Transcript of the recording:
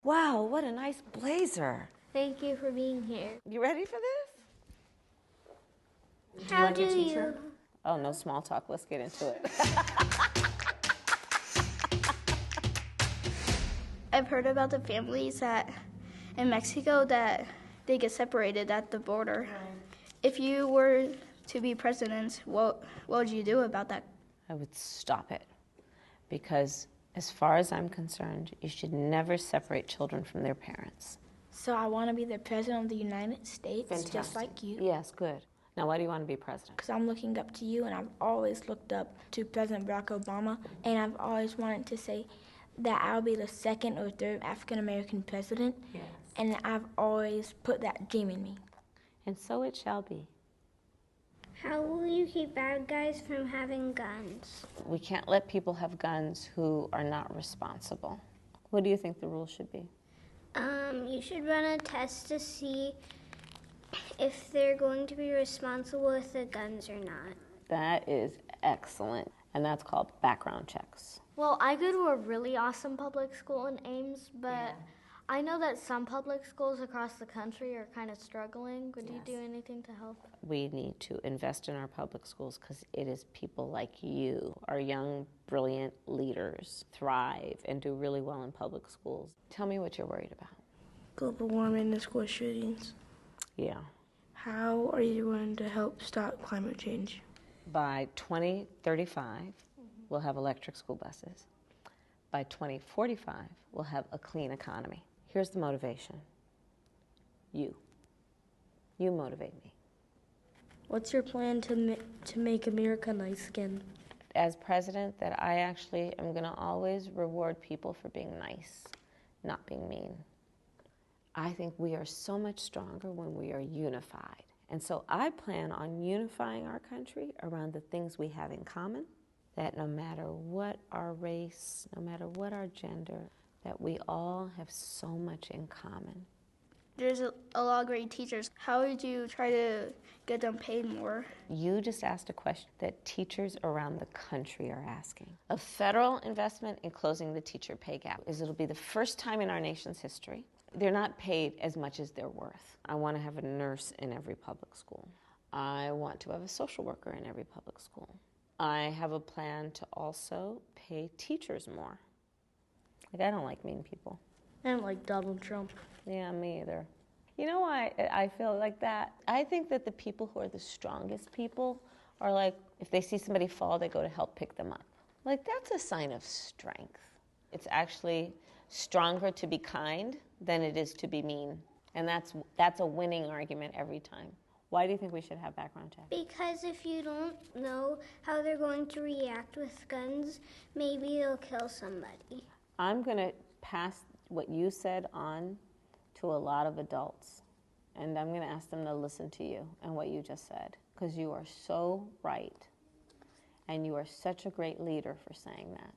Wow, what a nice blazer. Thank you for being here. You ready for this? How do you? Oh, no small talk. Let's get into it. I've heard about the families that in Mexico that they get separated at the border. If you were to be president, what would you do about that? I would stop it, because as far as I'm concerned, you should never separate children from their parents. So I want to be the president of the United States, Fantastic. just like you. Yes, good. Now, why do you want to be president? Because I'm looking up to you, and I've always looked up to President Barack Obama, and I've always wanted to say that I'll be the second or third African-American president, Yes. and I've always put that dream in me. And so it shall be. How will you keep bad guys from having guns? We can't let people have guns who are not responsible. What do you think the rules should be? You should run a test to see if they're going to be responsible with the guns or not. That is excellent, and that's called background checks. Well, I go to a really awesome public school in Ames, but I know that some public schools across the country are kind of struggling. Would you do anything to help? We need to invest in our public schools because it is people like you, our young, brilliant leaders, thrive and do really well in public schools. Tell me what you're worried about. Global warming and school shootings. Yeah. How are you going to help stop climate change? By 2035, we'll have electric school buses. By 2045, we'll have a clean economy. Here's the motivation. You. You motivate me. What's your plan to make America nice again? As president, that I actually am going to always reward people for being nice, not being mean. I think we are so much stronger when we are unified. And so I plan on unifying our country around the things we have in common, that no matter what our race, no matter what our gender, that we all have so much in common. There's a lot of great teachers. How would you try to get them paid more? You just asked a question that teachers around the country are asking. A federal investment in closing the teacher pay gap it'll be the first time in our nation's history. They're not paid as much as they're worth. I want to have a nurse in every public school. I want to have a social worker in every public school. I have a plan to also pay teachers more. Like, I don't like mean people. I don't like Donald Trump. Yeah, me either. You know why I feel like that? I think that the people who are the strongest people are like, if they see somebody fall, they go to help pick them up. Like, that's a sign of strength. It's actually stronger to be kind than it is to be mean. And that's a winning argument every time. Why do you think we should have background checks? Because if you don't know how they're going to react with guns, maybe they'll kill somebody. I'm going to pass what you said on to a lot of adults, and I'm going to ask them to listen to you and what you just said, because you are so right, and you are such a great leader for saying that.